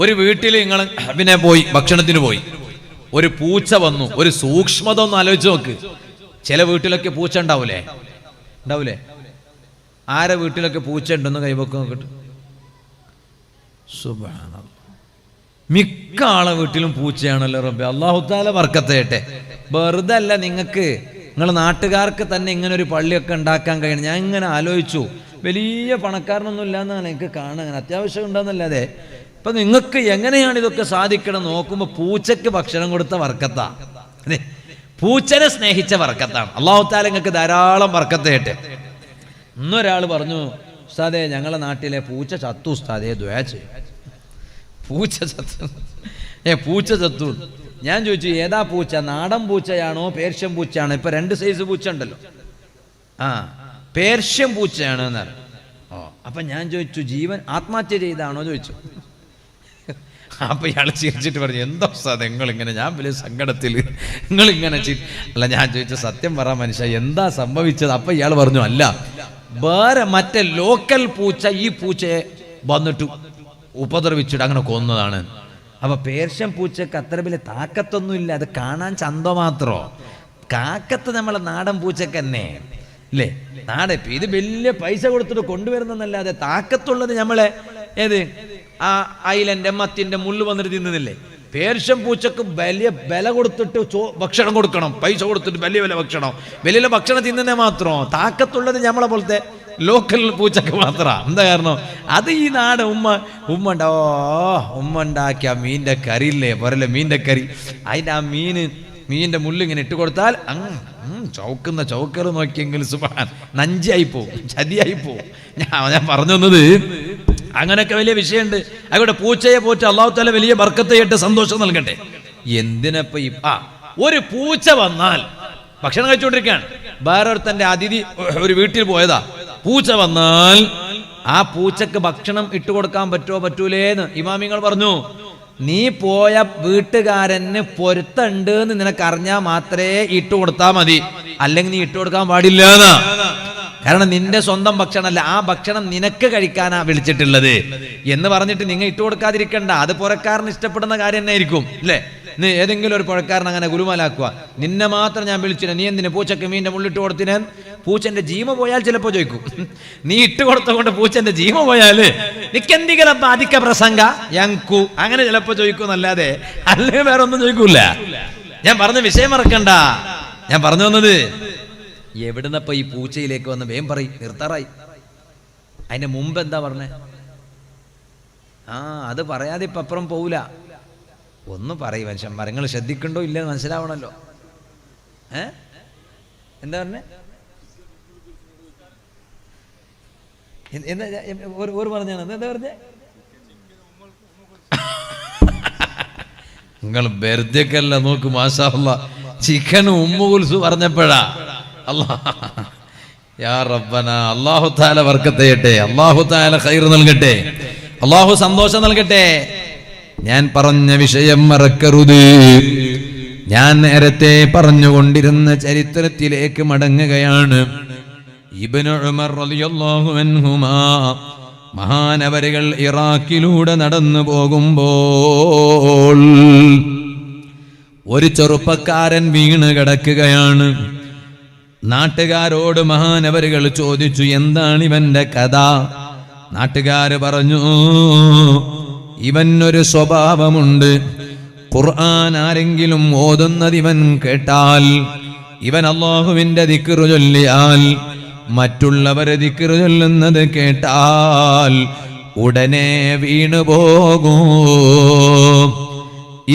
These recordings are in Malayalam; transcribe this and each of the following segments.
ഒരു വീട്ടിൽ നിങ്ങൾ പിന്നെ പോയി ഭക്ഷണത്തിന് പോയി, ഒരു പൂച്ച വന്നു. ഒരു സൂക്ഷ്മത ഒന്ന് ആലോചിച്ച് നോക്ക്. ചില വീട്ടിലൊക്കെ പൂച്ച ഉണ്ടാവൂലേ? ആരെ വീട്ടിലൊക്കെ പൂച്ച ഉണ്ടെന്ന് കൈവക്ക് നോക്കട്ടെ. സുബ്ഹാനല്ലാഹ്, മിക്ക ആളെ വീട്ടിലും പൂച്ചയാണല്ലോ റബ്ബേ. അല്ലാഹു തആല ബർക്കത്ത് ചെയ്യട്ടെ. വെറുതെ അല്ല, നിങ്ങൾ നാട്ടുകാർക്ക് തന്നെ ഇങ്ങനെ ഒരു പള്ളിയൊക്കെ ഉണ്ടാക്കാൻ കഴിയണം. ഞാൻ ഇങ്ങനെ ആലോചിച്ചു, വലിയ പണക്കാരനൊന്നും ഇല്ലാന്നാണ് എനിക്ക് കാണാൻ, അത്യാവശ്യം ഉണ്ടെന്നല്ലാതെ. ഇപ്പൊ നിങ്ങൾക്ക് എങ്ങനെയാണ് ഇതൊക്കെ സാധിക്കണം നോക്കുമ്പോ പൂച്ചക്ക് ഭക്ഷണം കൊടുത്ത വർക്കത്താ, പൂച്ചനെ സ്നേഹിച്ച വർക്കത്താണ്. അല്ലാഹു തആല നിങ്ങൾക്ക് ധാരാളം വർക്കത്ത് ചെയ്യട്ടെ. ഇന്നൊരാൾ പറഞ്ഞു, ഉസ്താദേ ഞങ്ങളെ നാട്ടിലെ പൂച്ച ചത്തു ഉസ്താദേ, ദുആ ചെയ്യും. പൂച്ച ചത്തു. ഞാൻ ചോദിച്ചു, ഏതാ പൂച്ച? നാടൻ പൂച്ചയാണോ പേർഷ്യൻ പൂച്ചയാണോ? ഇപ്പൊ 2 സൈസ് പൂച്ച ഉണ്ടല്ലോ. പേർഷ്യൻ പൂച്ചയാണ് എന്നാണ്. അപ്പൊ ഞാൻ ചോദിച്ചു, ജീവൻ ആത്മഹത്യ ചെയ്താണോ ചോദിച്ചു. അപ്പൊ ഇയാൾ ചിരിച്ചിട്ട് പറഞ്ഞു, എന്താ ഉസ്താദ് നിങ്ങളിങ്ങനെ, ഞാൻ വലിയ സങ്കടത്തിൽ നിങ്ങളിങ്ങനെ അല്ല. ഞാൻ ചോദിച്ചു, സത്യം പറ മനുഷ്യ, എന്താ സംഭവിച്ചത്? അപ്പൊ ഇയാൾ പറഞ്ഞു, അല്ല വേറെ മറ്റേ ലോക്കൽ പൂച്ച ഈ പൂച്ചയെ വന്നിട്ട് ഉപദ്രവിച്ചിട്ട് അങ്ങനെ കൊന്നതാണ്. അപ്പൊ പേർഷ്യൻ പൂച്ചക്ക് അത്ര വലിയ താക്കത്തൊന്നും ഇല്ല, അത് കാണാൻ ചന്ത മാത്രോ. കാക്കത്ത് നമ്മളെ നാടൻ പൂച്ചക്ക് തന്നെ അല്ലേ? ഇത് വലിയ പൈസ കൊടുത്തിട്ട് കൊണ്ടുവരുന്നല്ലാതെ താക്കത്തുള്ളത് നമ്മളെ ഏത് ഐലൻഡ് മത്തിന്റെ മുള്ളു വന്നിട്ട് തിന്നുന്നില്ലേ? പേർഷ്യൻ പൂച്ചക്ക് വലിയ വില കൊടുത്തിട്ട് ഭക്ഷണം കൊടുക്കണം, പൈസ കൊടുത്തിട്ട് വലിയ വലിയ ഭക്ഷണം തിന്നുന്നേ മാത്രം. താക്കത്തുള്ളത് നമ്മളെ പോലത്തെ ലോക്കൽ പൂച്ചക്ക് മാത്രം. എന്താ കാരണം? അത് ഈ നാട് ഉമ്മ ഉണ്ടാക്കിയ മീനിന്റെ കറി ഇല്ലേ, പോരല്ലേ മീനിന്റെ കറി, അതിന്റെ ആ മീനിന്റെ മുള്ളിങ്ങനെ ഇട്ട് കൊടുത്താൽ ചൗക്കൽ നോക്കിയെങ്കിൽ സുബ്ഹാൻ നഞ്ചിയായി പോവും, ചതിയായി പോവും. ഞാൻ പറഞ്ഞു തന്നത് അങ്ങനെയൊക്കെ വലിയ വിഷയമുണ്ട്. അവിടെ പൂച്ചയെ പോറ്റ് അല്ലാഹു തആല വലിയ ബർക്കത്ത് ചെയ്യട്ടെ, സന്തോഷം നൽകട്ടെ. എന്തിനപ്പ ഒരു പൂച്ച വന്നാൽ ഭക്ഷണം കഴിച്ചുകൊണ്ടിരിക്കുകയാണ്, വേറൊരുത്തന്റെ അതിഥി ഒരു വീട്ടിൽ പോയതാ, പൂച്ച വന്നാൽ ആ പൂച്ചക്ക് ഭക്ഷണം ഇട്ടുകൊടുക്കാൻ പറ്റൂലേന്ന് ഇമാമിങ്ങൾ പറഞ്ഞു. നീ പോയ വീട്ടുകാരന് പൊരുത്തണ്ട് എന്ന് നിനക്കറിഞ്ഞാൽ മാത്രമേ ഇട്ടുകൊടുത്താ മതി, അല്ലെങ്കിൽ നീ ഇട്ടുകൊടുക്കാൻ പാടില്ല. കാരണം നിന്റെ സ്വന്തം ഭക്ഷണമല്ല, ആ ഭക്ഷണം നിനക്ക് കഴിക്കാനാ വിളിച്ചിട്ടുള്ളത് എന്ന് പറഞ്ഞിട്ട് നിങ്ങൾ ഇട്ടുകൊടുക്കാതിരിക്കണ്ട. അത് പുറക്കാരന് ഇഷ്ടപ്പെടുന്ന കാര്യം തന്നെ ആയിരിക്കും അല്ലേ? ഏതെങ്കിലും ഒരു പുഴക്കാരൻ അങ്ങനെ ഗുരുമാലാക്കുക, നിന്നെ മാത്രം ഞാൻ വിളിച്ചില്ല, നീ എന്തിനു പൂച്ചക്ക് മീൻ്റെ മുള്ളിട്ട് കൊടുത്തിനെ? പൂച്ചന്റെ ജീവ പോയാൽ ചിലപ്പോ ചോദിക്കും, നീ ഇട്ട് കൊടുത്തുകൊണ്ട് പൂച്ചന്റെ ജീവ പോയാല് നിക്കെന്തെങ്കിലും ബാധിക്ക പ്രസംഗ യങ്കു അങ്ങനെ ചിലപ്പോ ചോദിക്കൂന്നല്ലാതെ അല്ലെങ്കിൽ വേറെ ഒന്നും ചോദിക്കൂല. ഞാൻ പറഞ്ഞ വിഷയം മറക്കണ്ട. ഞാൻ പറഞ്ഞു വന്നത് എവിടുന്നപ്പോ ഈ പൂച്ചയിലേക്ക് വന്ന് വേം പറയും നിർത്താറായി. അതിന്റെ മുമ്പ് എന്താ പറഞ്ഞേ? അത് പറയാതെ ഇപ്പൊ അപ്പുറം പോവില്ല. ഒന്ന് പറയും മനുഷ്യന്മാർ, നിങ്ങൾ ശ്രദ്ധിക്കണ്ടോ ഇല്ലെന്ന് മനസ്സിലാവണല്ലോ. എന്താ പറഞ്ഞേ? എന്താ പറഞ്ഞാണ്? എന്താ പറഞ്ഞേ? നിങ്ങൾ വെറുതെക്കല്ല നോക്ക്, മാഷാ അല്ലാഹ് ചിക്കൻ ഉമ്മുകുൽസു പറഞ്ഞപ്പോഴാ യാ റബ്ബന. അല്ലാഹു തആല ബർക്കത്ത് ചെയ്യട്ടെ, അല്ലാഹു തആല ഖൈർ നൽകട്ടെ, അല്ലാഹു സന്തോഷം നൽകട്ടെ. ഞാൻ പറഞ്ഞ വിഷയം മറക്കരുത്. ഞാൻ നേരത്തെ പറഞ്ഞുകൊണ്ടിരുന്ന ചരിത്രത്തിലേക്ക് മടങ്ങുകയാണ്. ഇബ്നു ഉമർ റളിയല്ലാഹു അൻഹുമാ മഹാനവരുകൾ ഇറാഖിലൂടെ നടന്നു പോകുമ്പോൾ ഒരു ചെറുപ്പക്കാരൻ വീണ് കിടക്കുകയാണ്. നാട്ടുകാരോട് മഹാനവരുകൾ ചോദിച്ചു, എന്താണ് ഇവന്റെ കഥ? നാട്ടുകാര് പറഞ്ഞു, ഇവനൊരു സ്വഭാവമുണ്ട്. ഖുർആൻ ആരെങ്കിലും ഓതുന്നത് ഇവൻ കേട്ടാൽ, ഇവൻ അല്ലാഹുവിന്റെ ദിക്റ് ചൊല്ലിയാൽ, മറ്റുള്ളവരെ ദിക്റ് ചൊല്ലുന്നത് കേട്ടാൽ ഉടനെ വീണു പോകും.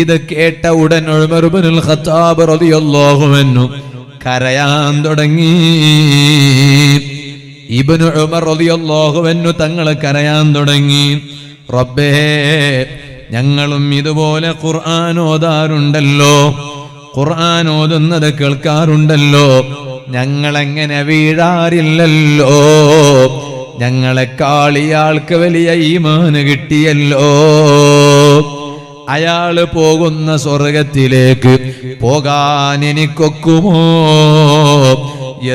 ഇത് കേട്ട ഉടൻ ഉമർ ഇബ്നുൽ ഖത്താബ് റളിയല്ലാഹു അൻഹു കരയാൻ തുടങ്ങി. ഇബ്നു ഉമർ റളിയല്ലാഹു അൻഹു തങ്ങൾ കരയാൻ തുടങ്ങി. റബ്ബേ, ഞങ്ങളും ഇതുപോലെ ഖുർആൻ ഓതാറുണ്ടല്ലോ, ഖുർആൻ ഓതുന്നത് കേൾക്കാറുണ്ടല്ലോ, ഞങ്ങളെങ്ങനെ വീഴാറില്ലല്ലോ, ഞങ്ങളെക്കാൾ ഇയാൾക്ക് വലിയ ഈമാന് കിട്ടിയല്ലോ, അയാള് പോകുന്ന സ്വർഗത്തിലേക്ക് പോകാൻ എനിക്കൊക്കുമോ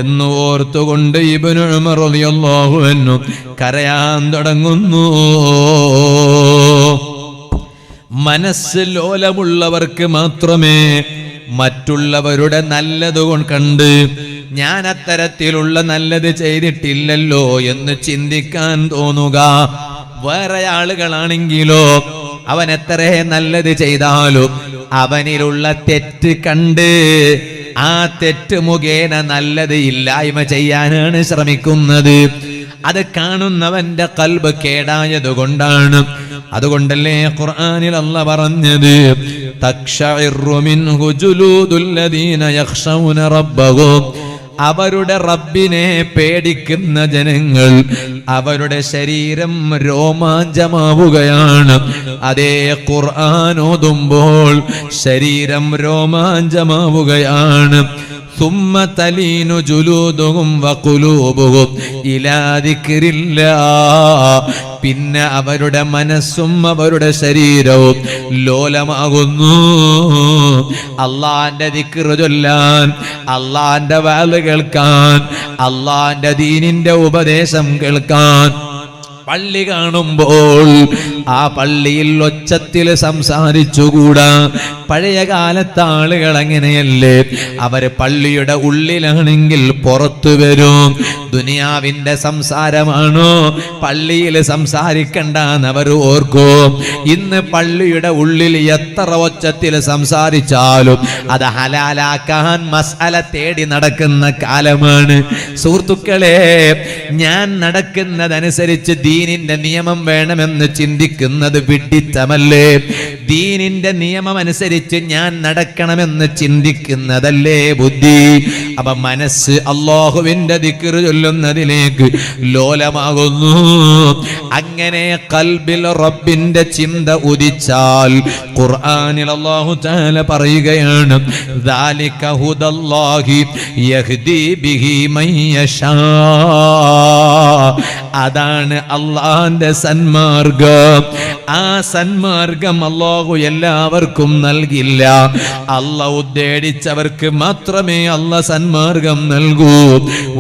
എന്ന് ഓർത്തുകൊണ്ട് ഇബ്നു ഉമർ റളിയല്ലാഹു അൻഹു കരയാൻ തുടങ്ങുന്നു. മനസ്സ് ലോലമുള്ളവർക്ക് മാത്രമേ മറ്റുള്ളവരുടെ നല്ലത് കണ്ട് ഞാൻ അത്തരത്തിലുള്ള നല്ലത് ചെയ്തിട്ടില്ലല്ലോ എന്ന് ചിന്തിക്കാൻ തോന്നുക. വേറെ ആളുകളാണെങ്കിലോ അവൻ എത്ര നല്ലത് ചെയ്താലും അവനിലുള്ള തെറ്റ് കണ്ട് ആ തെറ്റ് മുഖേന നല്ലത് ഇല്ലായ്മ ചെയ്യാനാണ് ശ്രമിക്കുന്നത്. അത് കാണുന്നവന്റെ ഖൽബ് കേടായതുകൊണ്ടാണ്. അതുകൊണ്ടല്ലേ ഖുർആനിൽ അല്ലാഹ് പറഞ്ഞത് തഖ്ശഇറു മിൻഹു ജുലൂദുൽ ലദീന യഖ്ശൗന റബ്ബഹും. അവരുടെ റബ്ബിനെ പേടിക്കുന്ന ജനങ്ങൾ അവരുടെ ശരീരം രോമാഞ്ചമാവുകയാണ്. അതേ ഖുർആൻ ഓതുമ്പോൾ ശരീരം രോമാഞ്ചമാവുകയാണ്. ثم تلين جلودهم وقلوبهم إلى ذكر الله. പിന്നെ അവരുടെ മനസ്സും അവരുടെ ശരീരവും ലോലമാകുന്നു. അള്ളാന്റെ ദിക്ർ ചൊല്ലാൻ, അള്ളാന്റെ വാല് കേൾക്കാൻ, അള്ളാന്റെ ദീനിന്റെ ഉപദേശം കേൾക്കാൻ പള്ളി കാണുമ്പോൾ ആ പള്ളിയിൽ ഒച്ചത്തിൽ സംസാരിച്ചുകൂടാ. പഴയ കാലത്തെ ആളുകൾ അങ്ങനെയല്ലേ, അവര് പള്ളിയുടെ ഉള്ളിലാണെങ്കിൽ പുറത്തു വരും. ദുനിയാവിന്റെ സംസാരമാണോ പള്ളിയിൽ സംസാരിക്കണ്ടെന്ന് അവർ ഓർക്കും. ഇന്ന് പള്ളിയുടെ ഉള്ളിൽ എത്ര ഒച്ചത്തിൽ സംസാരിച്ചാലും അത് ഹലാലാക്കാൻ മസ്അല തേടി നടക്കുന്ന കാലമാണ്. സുഹൃത്തുക്കളെ, ഞാൻ നടക്കുന്നതനുസരിച്ച് ദീനിന്റെ നിയമം വേണമെന്ന് ചിന്തിക്കുന്നത് വിഡ്ഢിത്തമല്ലേ? ദീനിന്റെ നിയമം അനുസരിച്ച് ഞാൻ നടക്കണമെന്ന് ചിന്തിക്കുന്നതല്ലേ ബുദ്ധി? അപ്പൊ മനസ്സ് അല്ലാഹുവിന്റെ ദിക്ർ ചൊല്ലുന്നതിലേക്ക് ലോലമാകുന്നു. അങ്ങനെ ഖൽബിൽ റബ്ബിന്റെ ചിന്ത ഉദിച്ചാൽ ഖുർആനിൽ അല്ലാഹു തആല പറയുകയാണ് ദാലിക ഹുദല്ലാഹി യഹ്ദി ബിഹി മൻ യശാ. അതാണ് അള്ളാന്റെ സന്മാർഗം. ആ സന്മാർഗം അല്ലാഹു എല്ലാവർക്കും നൽകില്ല. അല്ലാഹു ഉദ്ദേശിച്ചവർക്ക് മാത്രമേ അല്ലാഹു സന്മാർഗം നൽകൂ.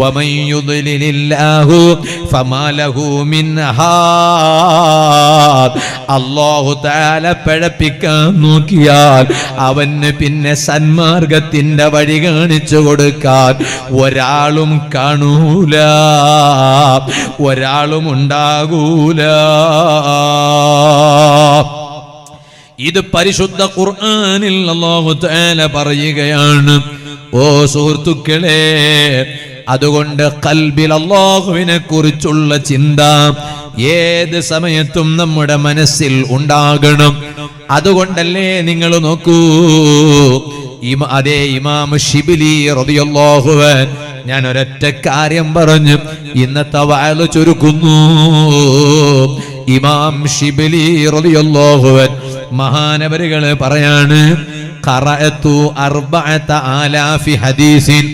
വമൻ യുദ്ലിലില്ലാഹു ഫമാ ലഹു മിൻ ഹാദ്. അല്ലാഹു തആല പിഴപ്പിക്കാൻ നോക്കിയാൽ അവന് പിന്നെ സന്മാർഗത്തിന്റെ വഴി കാണിച്ചു കൊടുക്കാൻ ഒരാളും കാണൂല, ഒരാളും ഉണ്ടാകൂല. ഇത് പരിശുദ്ധ ഖുർആനിൽ അല്ലാഹു തആല പറയുകയാണ്. ഓ സുഹൃത്തുക്കളെ, അതുകൊണ്ട് ഖൽബിൽ അല്ലാഹുവിനെ കുറിച്ചുള്ള ചിന്ത ഏത് സമയത്തും നമ്മുടെ മനസ്സിൽ ഉണ്ടാകണം. അതുകൊണ്ടല്ലേ നിങ്ങൾ നോക്കൂ, അതേ ഇമാം ശിബിലി റളിയല്ലാഹു അൻഹു, ഞാൻ ഒരൊറ്റ കാര്യം പറഞ്ഞു ഇന്നത്തെ വഅള് ചുരുക്കുന്നു. ഇമാം ശിബിലി റളിയല്ലാഹു അൻഹു മഹാനവരുകൾ പറയാണ്, ഖറഅതു 4000 ഹദീസിൻ,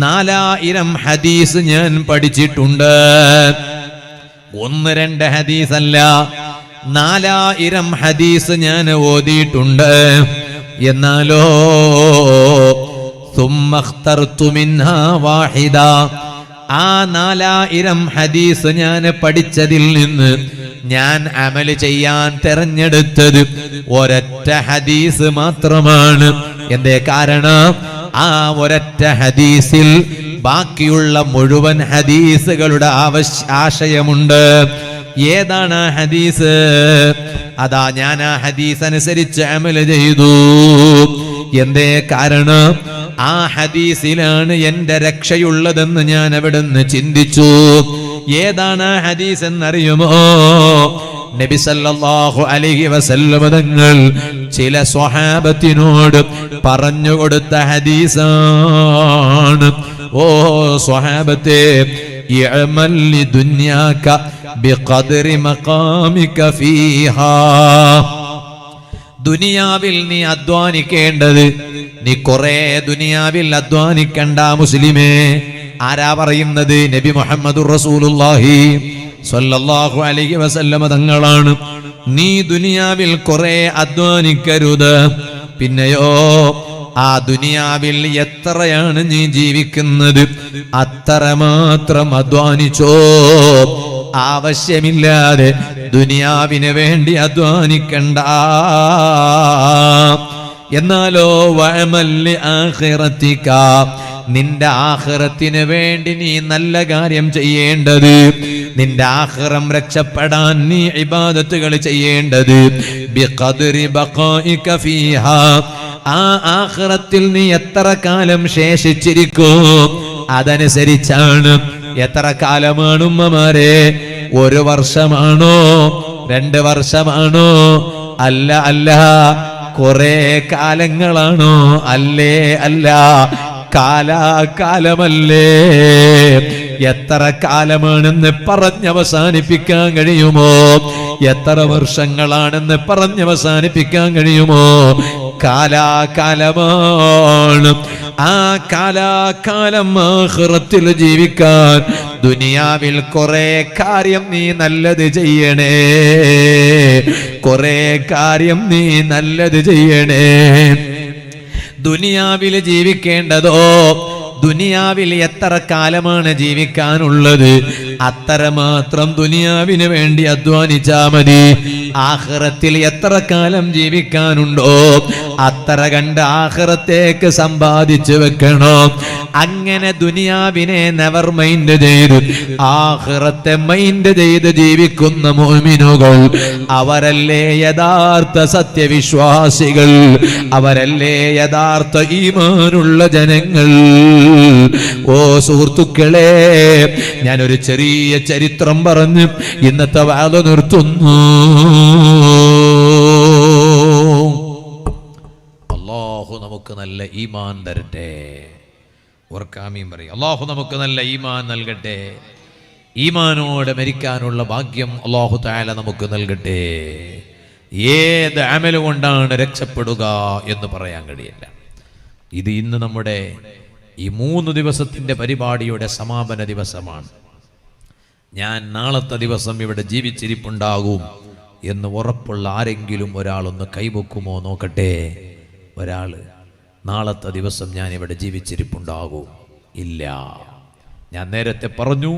4000 ഹദീസ് ഞാൻ പഠിച്ചിട്ടുണ്ട്. 1-2 ഹദീസല്ല, 4000 ഹദീസ് ഞാൻ ഓതിയിട്ടുണ്ട്. എന്നാലോ ثم اخترت منها واحدا. ആ 4000 ഹദീസ് ഞാൻ പഠിച്ചതിൽ നിന്ന് ഞാൻ അമൽ ചെയ്യാൻ തെരഞ്ഞെടുത്തത് ഒരൊറ്റ ഹദീസ് മാത്രമാണ്. എന്തേ കാരണം? ആ ഒരൊറ്റ ഹദീസിൽ ബാക്കിയുള്ള മുഴുവൻ ഹദീസുകളുടെ ആശയമുണ്ട്. ഏതാണ് ആ ഹദീസ്? അതാ ഞാൻ ആ ഹദീസ് അനുസരിച്ച് അമൽ ചെയ്തു. എന്തേ കാരണം? ആ ഹദീസിലാണ് എന്റെ രക്ഷയുള്ളതെന്ന് ഞാൻ അവിടുന്ന് ചിന്തിച്ചു. ഏതാണ് ആ ഹദീസ് എന്നറിയുമോ? നബി സല്ലല്ലാഹു അലൈഹി വസല്ലം തങ്ങൾ ചില സ്വഹാബത്തിനോട് പറഞ്ഞു കൊടുത്ത ഹദീസാണ്. ഓ സ്വഹാബത്തെ, ഇഅമൽ ലിദുനിയാക ബിഖദ്രി മഖാമിക ഫീഹാ. ദുനിയാവിൽ നീ അധ്വാനിക്കേണ്ടത്, നീ കുറെ ദുനിയാവിൽ അധ്വാനിക്കണ്ട മുസ്ലിമേ. ആരാ പറയുന്നത്? നബി മുഹമ്മദുർ റസൂലുള്ളാഹി സ്വല്ലല്ലാഹു അലൈഹി വസല്ലം തങ്ങളാണ്. നീ ദുനിയാവിൽ കുറെ അധ്വാനിക്കരുത്. പിന്നെയോ ആ ദുനിയാവിൽ എത്രയാണ് നീ ജീവിക്കുന്നത് അത്രമാത്രം അധ്വാനിച്ചോ. ആവശ്യമില്ലാതെ ദുനിയാവിന് വേണ്ടി അധ്വാനിക്കണ്ട. എന്നാലോ വഅമല്ലി ആഖിറതിക, നിന്റെ ആഖിറത്തിന് വേണ്ടി നീ നല്ല കാര്യം ചെയ്യേണ്ടത്, നിന്റെ ആഖിറം രക്ഷപ്പെടാൻ നീ ഇബാദത്തുകൾ ചെയ്യേണ്ടത് ബിഖദ്രി ബഖാഇക ഫീഹാ, ആ ആഖിറത്തിൽ നീ എത്ര കാലം ശേഷിച്ചിരിക്കും അതനുസരിച്ചാണ്. എത്ര കാലമാണ് ഉമ്മമാരെ? 1 വർഷമാണോ 2 വർഷമാണോ? അല്ല. കുറെ കാലങ്ങളാണോ? അല്ലേ അല്ല, കാലാകാലമല്ലേ. എത്ര കാലമാണെന്ന് പറഞ്ഞവസാനിപ്പിക്കാൻ കഴിയുമോ? എത്ര വർഷങ്ങളാണെന്ന് പറഞ്ഞവസാനിപ്പിക്കാൻ കഴിയുമോ? കാലാകാലമാണ്. ആ കാലാകാലം ആഖിറത്തിൽ ജീവിക്കാൻ ദുനിയാവിൽ കുറെ കാര്യം നീ നല്ലത് ചെയ്യണേ, കുറെ കാര്യം നീ നല്ലത് ചെയ്യണേ. ദുനിയാവിൽ ജീവിക്കേണ്ടതോ, ദുനിയാവിൽ എത്ര കാലമാണ് ജീവിക്കാനുള്ളത് അത്രമാത്രം ദുനിയാവിന് വേണ്ടി അധ്വാനിച്ചാ മതി. ആഖിറത്തിൽ എത്ര കാലം ജീവിക്കാനുണ്ടോ അത്ര കണ്ട് ആഖിറത്തേക്ക് സമ്പാദിച്ചു വെക്കണം. അങ്ങനെ ദുനിയാവിനെ നെവർ മൈൻഡ് ചെയ്ത് ആഖിറത്തെ മൈൻഡ് ചെയ്ത് ജീവിക്കുന്ന മുഅ്മിനുകൾ, അവരല്ലേ യഥാർത്ഥ സത്യവിശ്വാസികൾ, അവരല്ലേ യഥാർത്ഥ ഈമാനുള്ള ജനങ്ങൾ. ഓ സുഹൃത്തുക്കളെ, ഞാനൊരു ചെറിയ ചരിത്രം പറഞ്ഞ് ഇന്നത്തെ വാദം നിർത്തുന്നു. അല്ലാഹു നമുക്ക് നല്ല ഈമാൻ തരട്ടെ. ഓർക്കാമീൻ പറയും. അല്ലാഹു നമുക്ക് നല്ല ഈമാൻ നൽകട്ടെ. ഈമാനോടെ മരിക്കാനുള്ള ഭാഗ്യം അല്ലാഹു തആല നമുക്ക് നൽകട്ടെ. ഏത് അമൽ കൊണ്ടാണ് രക്ഷപ്പെടുക എന്ന് പറയാൻ കഴിയില്ല. ഇത് ഇന്ന് നമ്മുടെ ഈ 3 ദിവസത്തിന്റെ പരിപാടിയുടെ സമാപന ദിവസമാണ്. ഞാൻ നാളത്തെ ദിവസം ഇവിടെ ജീവിച്ചിരിപ്പുണ്ടാകും എന്ന് ഉറപ്പുള്ള ആരെങ്കിലും ഒരാളൊന്ന് കൈവെക്കുമോ നോക്കട്ടെ. ഒരാള് നാളത്തെ ദിവസം ഞാൻ ഇവിടെ ജീവിച്ചിരിപ്പുണ്ടാകും? ഇല്ല. ഞാൻ നേരത്തെ പറഞ്ഞു,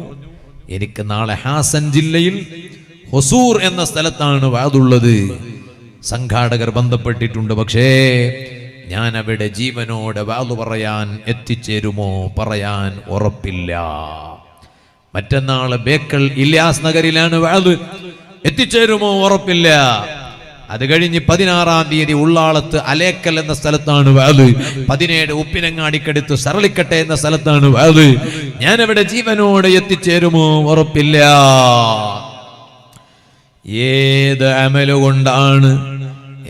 എനിക്ക് നാളെ ഹാസൻ ജില്ലയിൽ ഹൊസൂർ എന്ന സ്ഥലത്താണ് വാതുള്ളത്. സംഘാടകർ ബന്ധപ്പെട്ടിട്ടുണ്ട്. പക്ഷേ ഞാൻ അവിടെ ജീവനോടെ വാതു പറയാൻ എത്തിച്ചേരുമോ പറയാൻ ഉറപ്പില്ല. മറ്റന്നാള് ബേക്കൽ ഇല്യാസ് നഗറിലാണ് വാത്, എത്തിച്ചേരുമോ ഉറപ്പില്ല. അത് കഴിഞ്ഞ് 16-ാം തീയതി ഉള്ളാളത്ത് അലേക്കൽ എന്ന സ്ഥലത്താണ് വാത്. 17 ഉപ്പിനങ്ങാടിക്കടുത്ത് സരളിക്കട്ടെ എന്ന സ്ഥലത്താണ് വാത്. ഞാൻ അവിടെ ജീവനോടെ എത്തിച്ചേരുമോ ഉറപ്പില്ല. ഏത് അമലുകൊണ്ടാണ്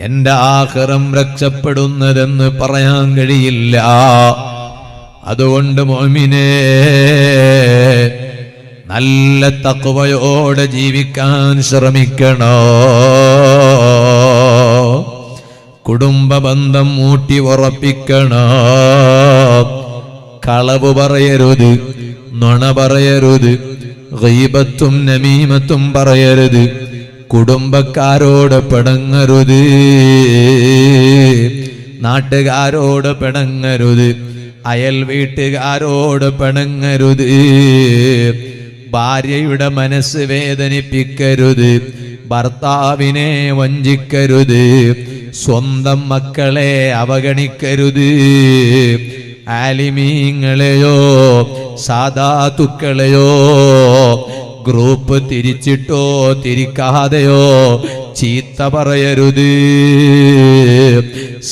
എന്റെ ആഖിറം രക്ഷപ്പെടുന്നതെന്ന് പറയാൻ കഴിയില്ല. അതുകൊണ്ട് മുഅ്മിനേ, നല്ല തഖ്വയോടെ ജീവിക്കാൻ ശ്രമിക്കണോ. കുടുംബ ബന്ധം ഊട്ടി ഉറപ്പിക്കണോ. കളവ് പറയരുത്, നുണ പറയരുത്, ഗീബത്തും നമീമത്തും പറയരുത്, കുടുംബക്കാരോട് പിണങ്ങരുത്, നാട്ടുകാരോട് പിണങ്ങരുത്, അയൽ വീട്ടുകാരോട് പിണങ്ങരുത്, ഭാര്യയുടെ മനസ്സ് വേദനിപ്പിക്കരുത്, ഭർത്താവിനെ വഞ്ചിക്കരുത്, സ്വന്തം മക്കളെ അവഗണിക്കരുത്, ആലിമീങ്ങളെയോ സാദാത്തുക്കളെയോ ഗ്രൂപ്പ് തിരിച്ചിട്ടോ തിരിക്കാതെയോ ചീത്ത പറയരുത്.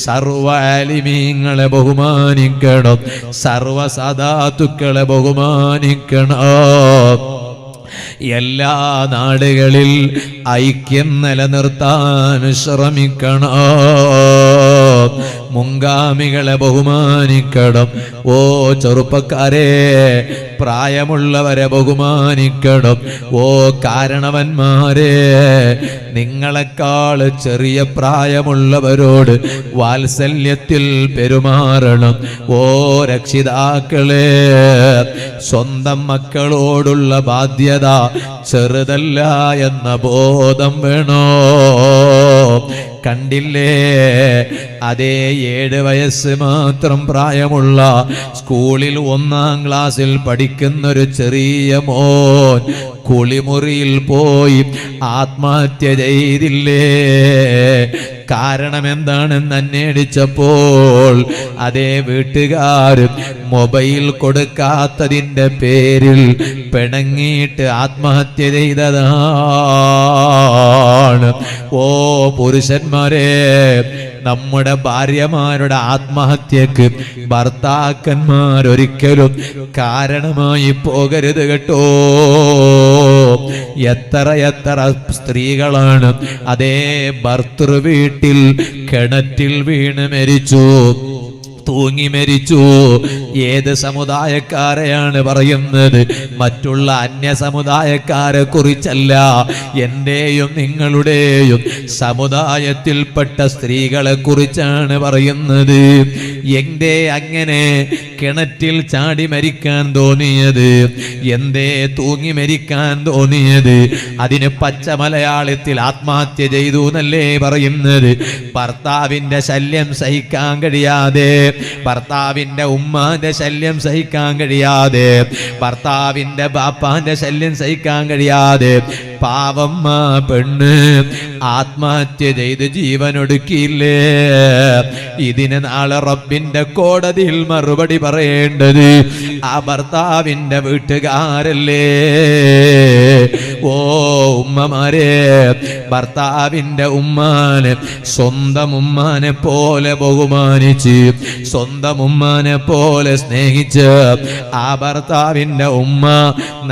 സർവ ആലിമീങ്ങളെ ബഹുമാനിക്കണം, സർവ സാദാത്തുക്കളെ ബഹുമാനിക്കണം. എല്ലാ നാടുകളിൽ ഐക്യം നിലനിർത്താൻ ശ്രമിക്കണം. മുൻഗാമികളെ ബഹുമാനിക്കണം. ഓ ചെറുപ്പക്കാരെ, പ്രായമുള്ളവരെ ബഹുമാനിക്കണം. ഓ കാരണവന്മാരെ, നിങ്ങളെക്കാൾ ചെറിയ പ്രായമുള്ളവരോട് വാത്സല്യത്തിൽ പെരുമാറണം. ഓ രക്ഷിതാക്കളെ, സ്വന്തം മക്കളോടുള്ള ബാധ്യത ചെറുതല്ല എന്ന ബോധം വേണോ. കണ്ടില്ലേ, അതേ 7 വയസ്സ് മാത്രം പ്രായമുള്ള സ്കൂളിൽ 1-ാം ക്ലാസ്സിൽ പഠിക്കുന്നൊരു ചെറിയ മോൻ കുളിമുറിയിൽ പോയി ആത്മഹത്യ ചെയ്തില്ലേ? കാരണം എന്താണെന്ന് അന്വേഷിച്ചപ്പോൾ അതേ വീട്ടുകാർ മൊബൈൽ കൊടുക്കാത്തതിൻ്റെ പേരിൽ പിണങ്ങിയിട്ട് ആത്മഹത്യ ചെയ്തതാണ്. ഓ പുരുഷന്മാരെ, നമ്മുടെ ഭാര്യമാരുടെ ആത്മഹത്യക്ക് ഭർത്താക്കന്മാരൊരിക്കലും കാരണമായി പോകരുത് കേട്ടോ. എത്ര സ്ത്രീകളാണ് അതേ ഭർത്തൃ വീട്ടിൽ കിണറ്റിൽ വീണ് മരിച്ചു, തൂങ്ങി മരിച്ചു. ഏത് സമുദായക്കാരെയാണ് പറയുന്നത്? മറ്റുള്ള അന്യ സമുദായക്കാരെ കുറിച്ചല്ല, എന്റെയും നിങ്ങളുടെയും സമുദായത്തിൽപ്പെട്ട സ്ത്രീകളെ കുറിച്ചാണ് പറയുന്നത്. എന്തേ അങ്ങനെ കിണറ്റിൽ ചാടി മരിക്കാൻ തോന്നിയത്? എന്തേ തൂങ്ങി മരിക്കാൻ തോന്നിയത്? അതിന് പച്ച മലയാളത്തിൽ ആത്മഹത്യ ചെയ്തു എന്നല്ലേ പറയുന്നത്. ഭർത്താവിന്റെ ശല്യം സഹിക്കാൻ കഴിയാതെ, ഭർത്താവിന്റെ ഉമ്മാന്റെ ശല്യം സഹിക്കാൻ കഴിയാതെ, ഭർത്താവിന്റെ ബാപ്പാന്റെ ശല്യം സഹിക്കാൻ കഴിയാതെ പാവമ്മ പെണ്ണ് ആത്മഹത്യ ചെയ്ത് ജീവനൊടുക്കിയില്ലേ? ഇതിന് നാളെ റബ്ബിന്റെ കോടതിയിൽ മറുപടി പറയേണ്ടത് ആ ഭർത്താവിന്റെ വീട്ടുകാരല്ലേ? ഓ ഉമ്മമാരെ, ഭർത്താവിന്റെ ഉമ്മാനെ സ്വന്തം ഉമ്മാനെ പോലെ ബഹുമാനിച്ച്, സ്വന്തം ഉമ്മാനെ പോലെ സ്നേഹിച്ച് ആ ഭർത്താവിന്റെ ഉമ്മ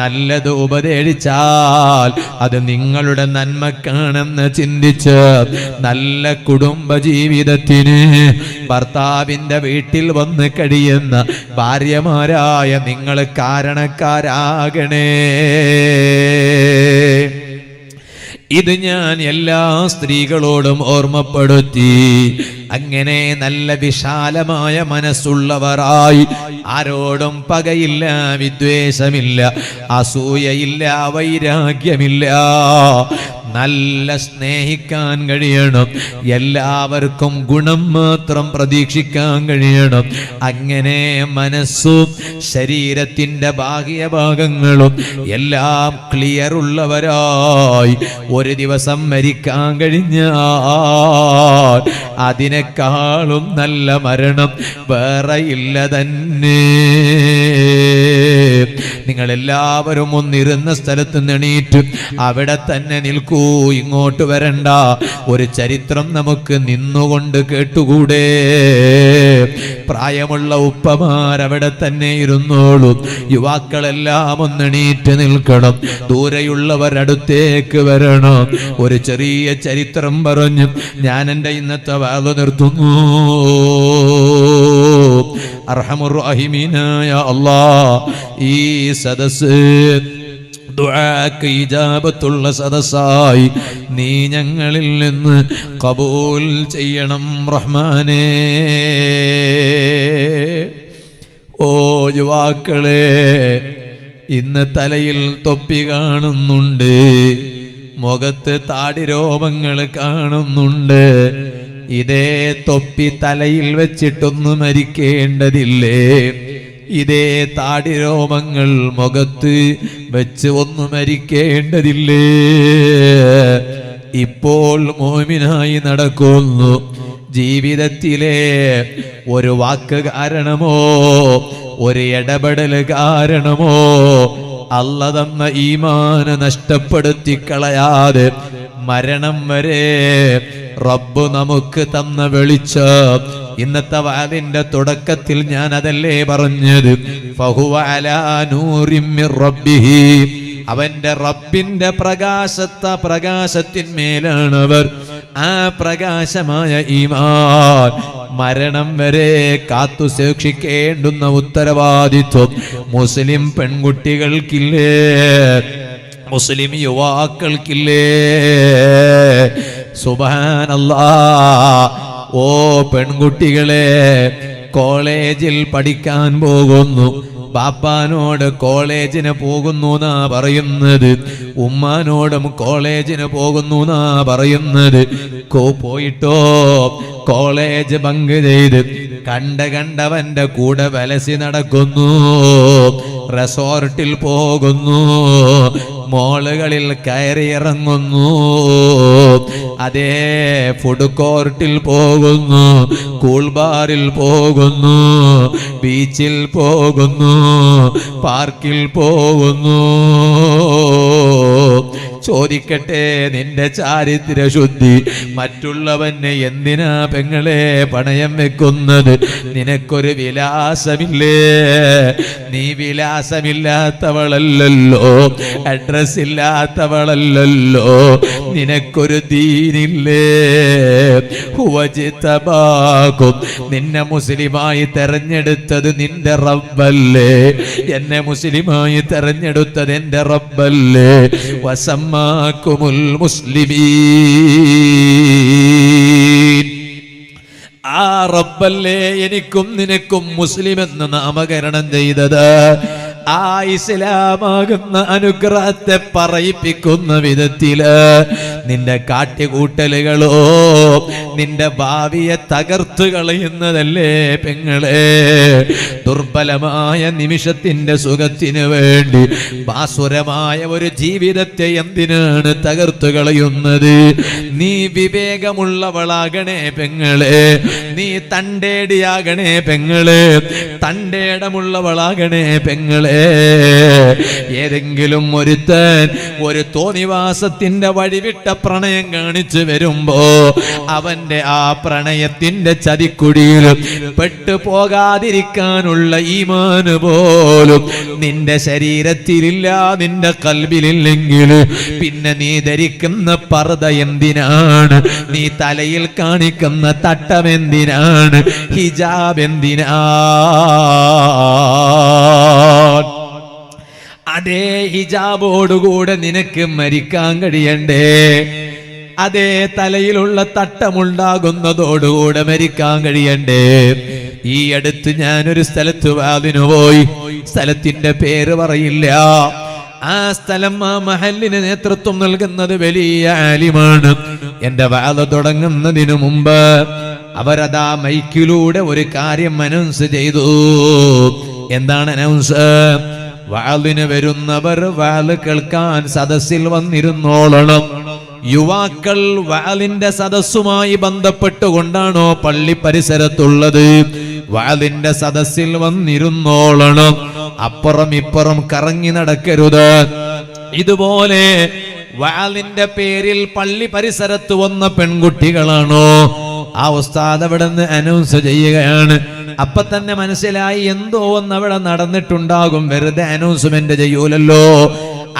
നല്ലത് ഉപദേശിച്ചാൽ അത് നിങ്ങളുടെ നന്മക്കാണെന്ന് ചിന്തിച്ച് നല്ല കുടുംബ ജീവിതത്തിന് ഭർത്താവിന്റെ വീട്ടിൽ വന്ന് കഴിയുന്ന ഭാര്യമാരായ നിങ്ങൾ കാരണക്കാരാകണേ. ഇത് ഞാൻ എല്ലാ സ്ത്രീകളോടും ഓർമ്മപ്പെടുത്തി. അങ്ങനെ നല്ല വിശാലമായ മനസ്സുള്ളവരായി, ആരോടും പകയില്ല, വിദ്വേഷമില്ല, അസൂയയില്ല, വൈരാഗ്യമില്ല, നല്ല സ്നേഹിക്കാൻ കഴിയണം, എല്ലാവർക്കും ഗുണം മാത്രം പ്രതീക്ഷിക്കാൻ കഴിയണം. അങ്ങനെ മനസ്സും ശരീരത്തിന്റെ ബാഹ്യഭാഗങ്ങളും എല്ലാം ക്ലിയർ ഉള്ളവരായി ഒരു ദിവസം മരിക്കാൻ കഴിഞ്ഞാൽ അതിനേക്കാളും നല്ല മരണം വേറെയില്ല തന്നെ. നിങ്ങളെല്ലാവരും ഒന്നിരുന്ന സ്ഥലത്ത് എണീറ്റ് അവിടെ തന്നെ നിൽക്കൂ, ഇങ്ങോട്ട് വരണ്ട. ഒരു ചരിത്രം നമുക്ക് നിന്നുകൊണ്ട് കേട്ടുകൂടെ? പ്രായമുള്ള ഉപ്പമാരവിടെ തന്നെ ഇരുന്നോളൂ. യുവാക്കളെല്ലാം ഒന്നെണീറ്റ് നിൽക്കണം, ദൂരെയുള്ളവരടുത്തേക്ക് വരണം. ഒരു ചെറിയ ചരിത്രം പറഞ്ഞു ഞാൻ എൻ്റെ ഇന്നത്തെ വാദ നിർത്തുന്നു. അർഹമുർ റഹീമീനായ അല്ലാഹ്, ഈ സദസ്സ് ദുആക്ക് ഇജാബത്തുള്ള സദസ്സായി നീ ഞങ്ങളിൽ നിന്ന് ഖബൂൽ ചെയ്യണം റഹ്മാനേ. ഓ യുവാക്കളെ, ഇന്ന് തലയിൽ തൊപ്പി കാണുന്നുണ്ട്, മുഖത്ത് താടിരോമങ്ങൾ കാണുന്നുണ്ട്. ഇതേ തൊപ്പി തലയിൽ വെച്ചിട്ടൊന്ന് മരിക്കേണ്ടതില്ലേ? ഇതേ താടിരോമങ്ങൾ മുഖത്ത് വെച്ച് ഒന്ന് മരിക്കേണ്ടതില്ലേ? ഇപ്പോൾ മോമിനായി നടക്കുന്നു. ജീവിതത്തിലെ ഒരു വാക്ക് കാരണമോ ഒരു ഇടപെടൽ കാരണമോ അല്ല തന്ന ഈമാൻ നഷ്ടപ്പെടുത്തി കളയാതെ മരണം വരെ റബ്ബ് നമുക്ക് തന്ന വെളിച്ചം. ഇന്നത്തെ വാദിന്റെ തുടക്കത്തിൽ ഞാൻ അതല്ലേ പറഞ്ഞത്, ഫഹുവ അലാ നൂറിൻ മിർ റബ്ബിഹി, അവന്റെ റബ്ബിന്റെ പ്രകാശത്തിന്മേലാണ് അവർ. ആ പ്രകാശമായ ഈമാൻ മരണം വരെ കാത്തു സൂക്ഷിക്കേണ്ടുന്ന ഉത്തരവാദിത്വം മുസ്ലിം പെൺകുട്ടികൾക്കില്ലേ? മുസ്ലിം യുവാക്കൾക്കില്ലേ? സുബ്ഹാനല്ലാഹ്. ഓ പെൺകുട്ടികളെ, കോളേജിൽ പഠിക്കാൻ പോകുന്നു, ബാപ്പാനോട് കോളേജിന് പോകുന്നു എന്നാ പറയുന്നത്, ഉമ്മാനോടും കോളേജിന് പോകുന്നു എന്നാ പറയുന്നത്. പോയിട്ടോ കോളേജ് ബങ്ക് ചെയ്ത് കണ്ടവന്റെ കൂടെ വലസി നടക്കുന്നു, റിസോർട്ടിൽ പോകുന്നു, മോളുകളിൽ കയറിയിറങ്ങുന്നു, അതേ ഫുഡ് കോർട്ടിൽ പോകുന്നു, കൂൾ ബാറിൽ പോകുന്നു, ബീച്ചിൽ പോകുന്നു, പാർക്കിൽ പോകുന്നു. ചോദിക്കട്ടെ, നിന്റെ ചാരിത്ര ശുദ്ധി മറ്റുള്ളവന് എന്തിനാ പെങ്ങളെ പണയം വെക്കുന്നത്? നിനക്കൊരു വിലാസമില്ലേ? നീ വിലാസമില്ലാത്തവളല്ലല്ലോ, അഡ്രസ് ഇല്ലാത്തവളല്ലല്ലോ, നിനക്കൊരു ദീനില്ലേ? വജിതബാകും, നിന്നെ മുസ്ലിമായി തെരഞ്ഞെടുത്തത് നിന്റെ റബ്ബല്ലേ? എന്നെ മുസ്ലിമായി തെരഞ്ഞെടുത്തത് എന്റെ റബ്ബല്ലേ? വസമ്മാക്കുമുൽ മുസ്ലിമീൻ, ആ റബ്ബല്ലേ എനിക്കും നിനക്കും മുസ്ലിം എന്ന് നാമകരണം ചെയ്തത്. ആ ഇസ്ലാമാകുന്ന അനുഗ്രഹത്തെ പറയിപ്പിക്കുന്ന വിധത്തില് നിന്റെ കാട്ടിക്കൂട്ടലുകളോ നിന്റെ ഭാവിയെ തകർത്തു കളയുന്നതല്ലേ പെങ്ങളെ? ദുർബലമായ നിമിഷത്തിന്റെ സുഖത്തിന് വേണ്ടി ബാസുരമായ ഒരു ജീവിതത്തെ എന്തിനാണ് തകർത്തു കളയുന്നത്? നീ വിവേകമുള്ളവളാകണേ പെങ്ങളെ, നീ തണ്ടേടിയാകണേ പെങ്ങളെ, തണ്ടേടമുള്ളവളാകണേ പെങ്ങളെ. ഏതെങ്കിലും ഒരുത്തൻ ഒരു തോന്നിവാസത്തിന്റെ വഴിവിട്ട പ്രണയം കാണിച്ചു വരുമ്പോ അവന്റെ ആ പ്രണയത്തിന്റെ ചതിക്കുടിയിൽ പെട്ടുപോകാതിരിക്കാനുള്ള ഈമാന് പോലും നിന്റെ ശരീരത്തിലില്ല, നിന്റെ കൽബിലില്ലെങ്കിൽ പിന്നെ നീ ധരിക്കുന്ന പർദ എന്തിനാണ്? നീ തലയിൽ കാണിക്കുന്ന തട്ടം എന്തിനാണ്? ഹിജാബ് എന്തിനാ? അതേ ഹിജാബോടുകൂടെ നിനക്ക് മരിക്കാൻ കഴിയണ്ടേ? അതേ തലയിലുള്ള തട്ടമുണ്ടാകുന്നതോടുകൂടെ മരിക്കാൻ കഴിയണ്ടേ? ഈ അടുത്ത് ഞാനൊരു സ്ഥലത്ത് വാദിനു പോയി, സ്ഥലത്തിന്റെ പേര് പറയില്ല. ആ സ്ഥലം, ആ മഹല്ലിന് നേതൃത്വം നൽകുന്നത് വലിയ ആലിമാണ്. എന്റെ വാദ തുടങ്ങുന്നതിനു മുമ്പ് അവരതാ മൈക്കിലൂടെ ഒരു കാര്യം അനൗൺസ് ചെയ്തു. എന്താണ് അനൗൺസ്? വാളിന് വരുന്നവർ വാള് കേൾക്കാൻ സദസ്സിൽ വന്നിരുന്നോളണം. യുവാക്കൾ വാളിന്റെ സദസ്സുമായി ബന്ധപ്പെട്ടുകൊണ്ടാണോ പള്ളി പരിസരത്തുള്ളത്? വാളിന്റെ സദസ്സിൽ വന്നിരുന്നോളണം. അപ്പുറം ഇപ്പുറം കറങ്ങി നടക്കരുത്. ഇതുപോലെ വാളിന്റെ പേരിൽ പള്ളി പരിസരത്ത് വന്ന പെൺകുട്ടികളാണോ? ആ ഉസ്താദ് അവിടെ നിന്ന് അനൗൺസ് ചെയ്യുകയാണ്. അപ്പൊ തന്നെ മനസ്സിലായി എന്തോ ഒന്ന് അവിടെ നടന്നിട്ടുണ്ടാകും, വെറുതെ അനൗൺസ്മെന്റ് ചെയ്യൂലല്ലോ.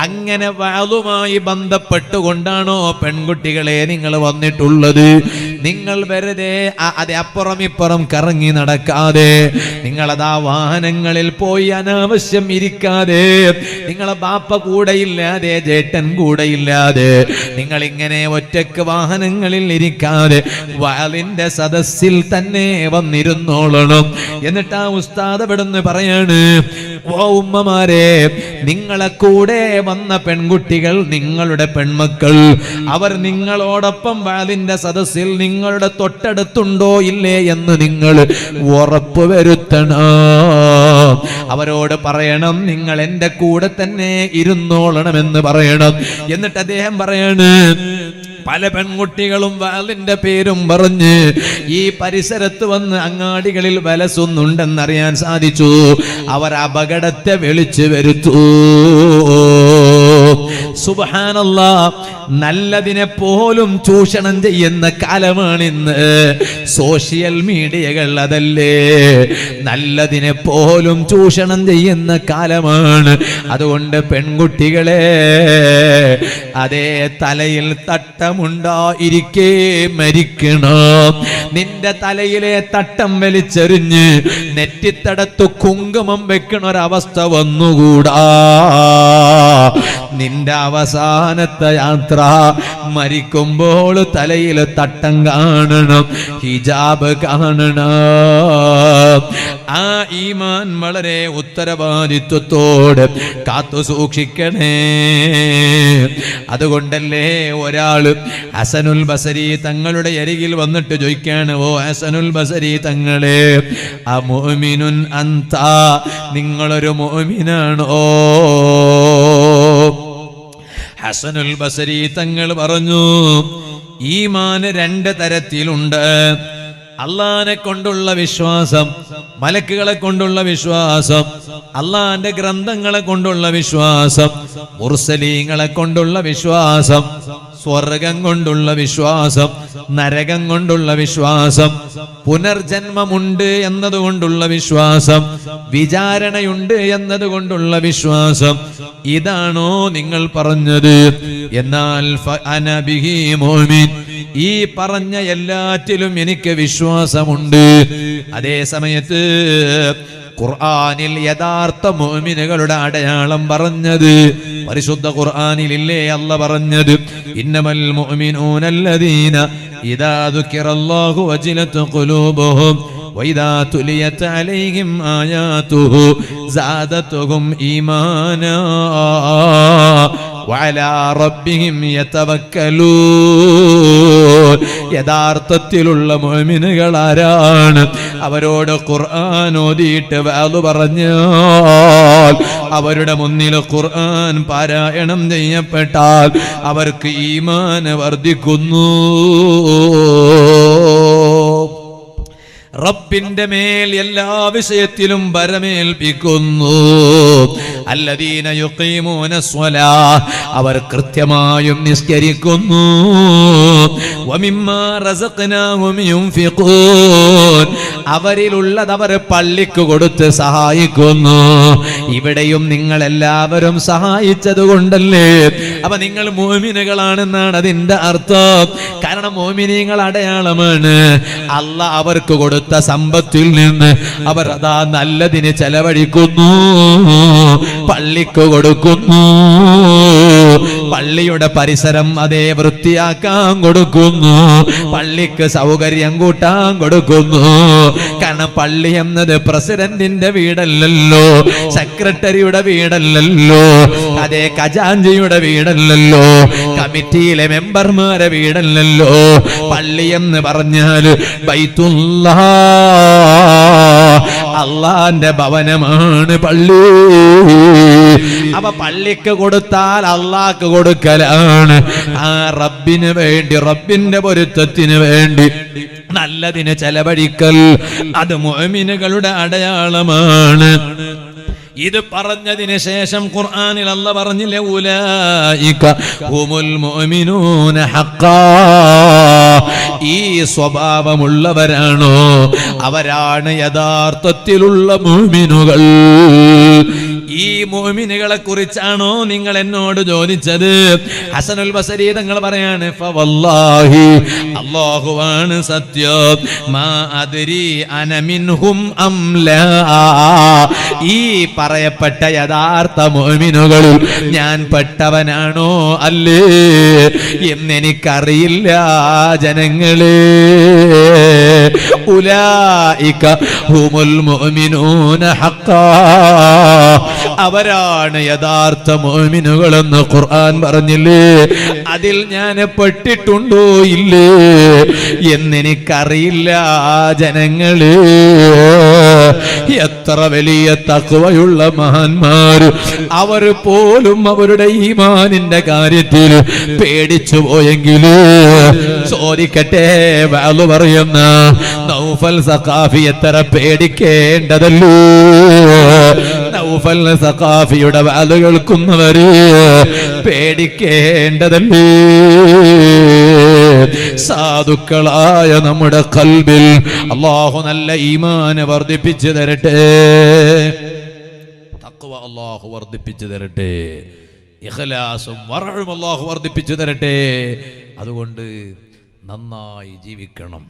അങ്ങനെ വാളുമായി ബന്ധപ്പെട്ടുകൊണ്ടാണോ പെൺകുട്ടികളെ നിങ്ങൾ വന്നിട്ടുള്ളത്? നിങ്ങൾ വെറുതെ അതെ അപ്പുറം ഇപ്പുറം കറങ്ങി നടക്കാതെ, നിങ്ങളതാ വാഹനങ്ങളിൽ പോയി അനാവശ്യം ഇരിക്കാതെ, നിങ്ങളെ ബാപ്പ കൂടെയില്ലാതെ, ജേട്ടൻ കൂടെയില്ലാതെ, നിങ്ങൾ ഇങ്ങനെ ഒറ്റക്ക് വാഹനങ്ങളിൽ ഇരിക്കാതെ വാളിന്റെ സദസ്സിൽ തന്നെ വന്നിരുന്നോളണം. എന്നിട്ട് ആ ഉസ്താദ് ഇവിടുന്ന് പറയാണ്, ഓ ഉമ്മമാരെ, നിങ്ങളെ കൂടെ വന്ന പെൺകുട്ടികൾ, നിങ്ങളുടെ പെൺമക്കൾ, അവർ നിങ്ങളോടൊപ്പം വാളിന്റെ സദസ്സിൽ നിങ്ങളുടെ തൊട്ടടുത്തുണ്ടോ ഇല്ലേ എന്ന് നിങ്ങൾ ഉറപ്പ് വരുത്തണം. അവരോട് പറയണം, നിങ്ങൾ എന്റെ കൂടെ തന്നെ ഇരുന്നോളണമെന്ന് പറയണം. എന്നിട്ട് അദ്ദേഹം പറയാണ്, പല പെൺകുട്ടികളും വാളിന്റെ പേരും പറഞ്ഞ് ഈ പരിസരത്ത് വന്ന് അങ്ങാടികളിൽ വലസുന്നുണ്ടെന്നറിയാൻ സാധിച്ചു. അവർ അപകടത്തെ വിളിച്ചു വരുത്തു. സുബ്ഹാനല്ലാഹ്, നല്ലതിനെ പോലും ചൂഷണം ചെയ്യുന്ന കാലമാണിന്ന്. സോഷ്യൽ മീഡിയകൾ അതല്ലേ, നല്ലതിനെ പോലും ചൂഷണം ചെയ്യുന്ന കാലമാണ്. അതുകൊണ്ട് പെൺകുട്ടികളെ, അതേ തലയിൽ തട്ടമുണ്ടായിരിക്കേ മരിക്കണം. നിന്റെ തലയിലെ തട്ടം വലിച്ചെറിഞ്ഞ് നെറ്റിത്തടത്ത് കുങ്കുമം വെക്കണ ഒരവസ്ഥ വന്നുകൂടാ. നിന്റെ അവസാനത്തെ യാത്ര എത്ര മരിക്കുമ്പോൾ തലയിൽ തട്ടം കാണണം, ഹിജാബ് കാണണം. ആ ഈമാൻ വളരെ ഉത്തരവാദിത്വത്തോടെ കാത്തു സൂക്ഷിക്കണേ. അതുകൊണ്ടല്ലേ ഒരാള് ഹസനുൽ ബസരി തങ്ങളുടെ അരികിൽ വന്നിട്ട് ചോദിക്കാണ്, ഓ ഹസനുൽ ബസരി തങ്ങളെ, അമുഅ്മിനുൻ അന്ത, നിങ്ങളൊരു മുഅ്മിനാണോ? ഹസനുൽ ബസരി തങ്ങൾ പറഞ്ഞു, ഈമാന് രണ്ട് തരത്തിലുണ്ട്. അള്ളാനെ കൊണ്ടുള്ള വിശ്വാസം, മലക്കുകളെ കൊണ്ടുള്ള വിശ്വാസം, അള്ളാന്റെ ഗ്രന്ഥങ്ങളെ കൊണ്ടുള്ള വിശ്വാസം, മുർസലീങ്ങളെ കൊണ്ടുള്ള വിശ്വാസം, സ്വർഗം കൊണ്ടുള്ള വിശ്വാസം, നരകം കൊണ്ടുള്ള വിശ്വാസം, പുനർജന്മമുണ്ട് എന്നതുകൊണ്ടുള്ള വിശ്വാസം, വിചാരണയുണ്ട് എന്നതുകൊണ്ടുള്ള വിശ്വാസം, ഇതാണോ നിങ്ങൾ പറഞ്ഞത്? എന്നാൽ ഫഅന ബിഹി മുഅ്മിൻ, ഈ പറഞ്ഞ എല്ലാറ്റിലും എനിക്ക് വിശ്വാസമുണ്ട്. അതേ സമയത്ത് ഖുർആനിൽ യഥാർത്ഥ മുഅ്മിനുകളുടെ അടയാളം പറഞ്ഞത് പരിശുദ്ധ ഖുർആനിലില്ലേ അല്ലാഹ് പറഞ്ഞത്, ഇന്നമൽ മുഅ്മിനൂനല്ലദീന ഇദാ ദുകിറല്ലാഹു വജിലത് ഖുലൂബുഹും വഇദാ തുലിയത് അലൈഹിം ആയാതുഹു സാദതുഹും ഈമാനാ വഅലാ റബ്ബിഹിം യതവക്കലൂൻ. യഥാർത്ഥത്തിലുള്ള മുഅ്മിനുകൾ ആരാണ്? അവരോട് ഖുർആൻ ഓതിയിട്ട് വഅദ് പറഞ്ഞാൽ, അവരുടെ മുന്നിൽ ഖുർആൻ പാരായണം ചെയ്യപ്പെട്ടാൽ അവർക്ക് ഈമാൻ വർദ്ധിക്കുന്നു. റബ്ബിന്റെ മേൽ എല്ലാ വിഷയത്തിലും ഭരമേൽപ്പിക്കുന്നു. അല്ലദീന യുഖീമൂന സ്വലാഹ്, അവർ കൃത്യമായും നിസ്കരിക്കുന്നു. വമിമ്മാ റസഖ്നാഹും യുൻഫിഖൂൻ, അവരിലുള്ളത് അവർ പള്ളിക്ക് കൊടുത്ത് സഹായിക്കുന്നു. ഇവിടെയും നിങ്ങൾ എല്ലാവരും സഹായിച്ചത് കൊണ്ടല്ലേ അപ്പൊ നിങ്ങൾ മുഅ്മിനുകളാണെന്നാണ് അതിന്റെ അർത്ഥം. കാരണം മുഅ്മിനീങ്ങൾ അടയാളമാണ്. അല്ലാഹ് അവർക്ക് കൊടുത്ത സമ്പത്തിൽ നിന്ന് അവർ അതാ നല്ലതിന് ചെലവഴിക്കുന്നു, പള്ളിക്ക് കൊടുക്കുന്നു, പള്ളിയുടെ പരിസരം അതേ വൃത്തിയാക്കാൻ കൊടുക്കുന്നു, പള്ളിക്ക് സൗകര്യം കൂട്ടാൻ കൊടുക്കുന്നു. കാരണം പള്ളി എന്നത് പ്രസിഡന്റിന്റെ വീടല്ലല്ലോ, സെക്രട്ടറിയുടെ വീടല്ലല്ലോ, അതേ ഖജാൻജിയുടെ വീടല്ലല്ലോ, കമ്മിറ്റിയിലെ മെമ്പർമാരെ വീടല്ലല്ലോ. പള്ളി എന്ന് പറഞ്ഞാൽ ബൈത്തുല്ലാഹ്, അള്ളാന്റെ ഭവനമാണ് പള്ളി. അപ്പൊ പള്ളിക്ക് കൊടുത്താൽ അള്ളാഹ്ക്ക് കൊടുക്കലാണ്. ആ റബ്ബിന് വേണ്ടി, റബ്ബിന്റെ പൊരുത്തത്തിന് വേണ്ടി നല്ലതിന് ചെലവഴിക്കൽ, അത് മുഅ്മിനുകളുടെ അടയാളമാണ്. ഇത് പറഞ്ഞതിന് ശേഷം ഖുർആനിൽ അല്ലാഹ് പറഞ്ഞില്ലേ, ഉലൈക ഹുമുൽ മുഅ്മിനൂന ഹഖ്ഖാ, ഈ സ്വഭാവമുള്ളവരാണോ അവരാണ് യഥാർത്ഥത്തിലുള്ള മുഅ്മിനുകൾ. ഈ മുഅ്മിനുകളെ കുറിച്ചാണോ നിങ്ങൾ എന്നോട് ചോദിച്ചത്? ഹസനുൽ ബസരി തങ്ങൾ പറയാണ്, ഫവല്ലാഹി, അല്ലാഹുവാണ് സത്യം, മാ അദ്രി അന മിൻഹും അം ലാ, ഈ പറയപ്പെട്ട യഥാർത്ഥ മുഅ്മിനുകളിൽ ഞാൻ പെട്ടവനാണോ അല്ലേ എന്നെനിക്കറിയില്ല ജനങ്ങളെ. ഉലൈക ഹുമുൽ മുഅ്മിനൂന ഹഖ്ഖാ, അവരാണ് യഥാർത്ഥ മുഅ്മിനുകളെന്ന് ഖുർആൻ പറഞ്ഞില്ലേ? അതിൽ ഞാൻ പെട്ടിട്ടുണ്ടോ ഇല്ലേ എന്നെനിക്കറിയില്ല ജനങ്ങളെ. എത്ര വലിയ തഖ്വയുള്ള മഹാന്മാര്, അവർ പോലും അവരുടെ ഈമാനിന്റെ കാര്യത്തിൽ പേടിച്ചു പോയെങ്കിൽ ചോദിക്കട്ടെ, വഅദ് പറയുന്ന നൗഫൽ സഖാഫി എത്ര പേടിക്കേണ്ടതല്ലോ. നൗഫൽ സഖാഫിയുടെ വഅദ് കേൾക്കുന്നവര് പേടിക്കേണ്ടതല്ലേ. സാധുക്കളായ നമ്മുടെ ഖൽബിൽ അല്ലാഹു നല്ല ഈമാൻ വർദ്ധിപ്പിച്ചു തരട്ടെ, തഖ്വ അല്ലാഹു വർദ്ധിപ്പിച്ചു തരട്ടെ, ഇഖ്ലാസും വറഉം അല്ലാഹു വർദ്ധിപ്പിച്ചു തരട്ടെ. അതുകൊണ്ട് നന്നായി ജീവിക്കണം.